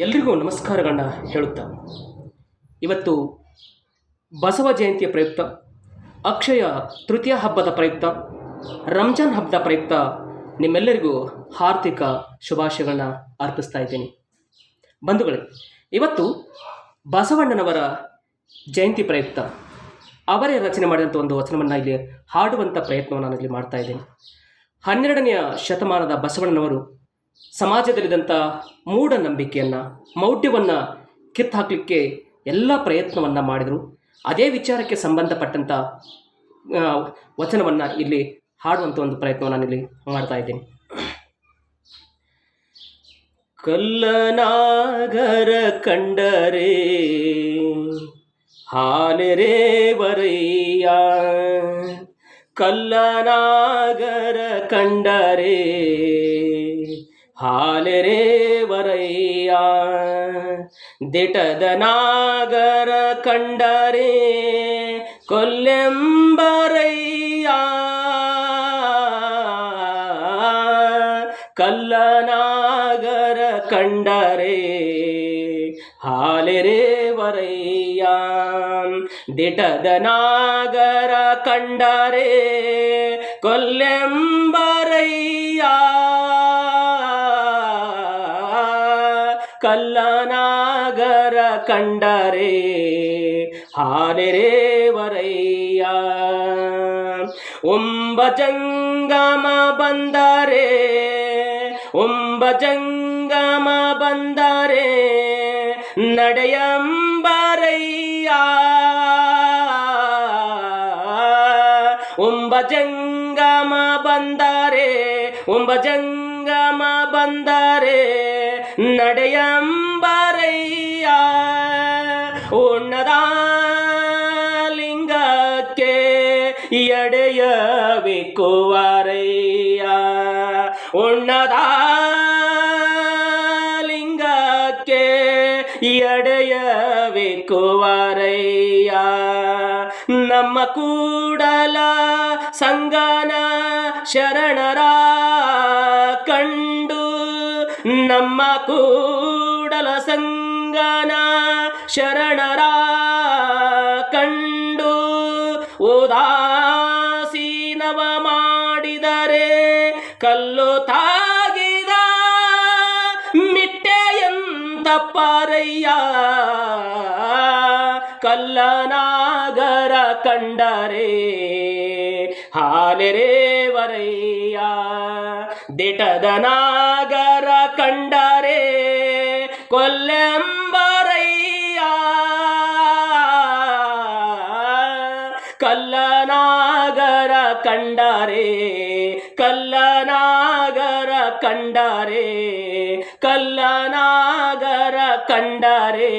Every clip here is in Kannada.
ಎಲ್ರಿಗೂ ನಮಸ್ಕಾರಗಳನ್ನ ಹೇಳುತ್ತಾ ಇವತ್ತು ಬಸವ ಜಯಂತಿಯ ಪ್ರಯುಕ್ತ, ಅಕ್ಷಯ ತೃತೀಯ ಹಬ್ಬದ ಪ್ರಯುಕ್ತ, ರಂಜಾನ್ ಹಬ್ಬದ ಪ್ರಯುಕ್ತ ನಿಮ್ಮೆಲ್ಲರಿಗೂ ಹಾರ್ದಿಕ ಶುಭಾಶಯಗಳನ್ನ ಅರ್ಪಿಸ್ತಾ ಇದ್ದೀನಿ. ಬಂಧುಗಳೇ, ಇವತ್ತು ಬಸವಣ್ಣನವರ ಜಯಂತಿ ಪ್ರಯುಕ್ತ ಅವರೇ ರಚನೆ ಮಾಡಿದಂಥ ಒಂದು ವಚನವನ್ನು ಇಲ್ಲಿ ಹಾಡುವಂಥ ಪ್ರಯತ್ನವನ್ನು ನಾನು ಇಲ್ಲಿ ಮಾಡ್ತಾ ಇದ್ದೀನಿ. 12ನೆಯ ಶತಮಾನದ ಬಸವಣ್ಣನವರು ಸಮಾಜದಲ್ಲಿದ್ದಂಥ ಮೂಢನಂಬಿಕೆಯನ್ನು, ಮೌಢ್ಯವನ್ನು ಕಿತ್ತಾಕಲಿಕ್ಕೆ ಎಲ್ಲ ಪ್ರಯತ್ನವನ್ನು ಮಾಡಿದರು. ಅದೇ ವಿಚಾರಕ್ಕೆ ಸಂಬಂಧಪಟ್ಟಂಥ ವಚನವನ್ನು ಇಲ್ಲಿ ಹಾಡುವಂಥ ಒಂದು ಪ್ರಯತ್ನವನ್ನು ನಾನಿಲ್ಲಿ ಮಾಡ್ತಾ ಇದ್ದೀನಿ. ಕಲ್ಲನಾಗರ ಕಂಡರೆ ಹಾಲೆರೆ ವರಯ್ಯ, ಕಲ್ಲನಾಗರ ಕಂಡರೆ ಹಾಲೆರೆ ವರಯ್ಯ, ದಿಟದ ನಾಗರ ಕಂಡರೆ ಕೊಲ್ಲೆಂಬರಯ್ಯ, ಕಲ್ಲನಾಗರ ಕಂಡರೆ ಹಾಲೆರೆ ವರಯ್ಯ, ದಿಟದ ನಾಗರ ಕಂಡರೆ ಕೊಲ್ಲೆಂಬರಯ್ಯ, ಕಲ್ಲನಾಗರ ಕಂಡರೆ ಹಾಲೆರೆ ವರಯ್ಯ, ಒಂಬಜಂಗಮ ಬಂದರೆ ಒಂಬಜಂಗಮ ಬಂದರೆ ನಡೆಯಂಬರಯ್ಯ, ಒಂಬಜಂಗಮ ಬಂದರೆ ಒಂಬಜಂಗಮ ಬಂದರೆ ನಡೆಯಂಬರಯ್ಯ, ಉಣ್ಣದ ಲಿಂಗಕ್ಕೆ ಎಡೆಯವಿಕ್ಕುವರಯ್ಯ, ಉಣ್ಣದ ಲಿಂಗಕ್ಕೆ ಎಡೆಯವಿಕ್ಕುವರಯ್ಯ, ನಮ್ಮ ಕೂಡಲ ಸಂಗನ ಶರಣರ ಕಂಡು, ನಮ್ಮ ಕೂಡಲ ಸಂಗನ ಶರಣರ ಕಂಡು ಉದಾಸೀನವ ಮಾಡಿದರೆ ಕಲ್ಲು ತಾಗಿದ ಮಿಟ್ಟೆಯಂತಪ್ಪರಯ್ಯ, ಕಲ್ಲನಾಗರ ಕಂಡರೆ ಹಾಲೆರೆ ವರಯ್ಯ, ದಿಟದ ನಾಗರ ಕಂಡರೆ ಕೊಲ್ಲೆಂಬರಯ್ಯ, ಕಲ್ಲನಾಗರ ಕಂಡರೆ ಕಲ್ಲನಾಗರ ಕಂಡರೆ ಕಲ್ಲನಾಗರ ಕಂಡರೆ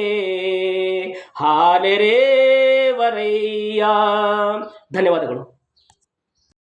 ಹಾಲೆರೆ ವರಯ್ಯ. ಧನ್ಯವಾದಗಳು.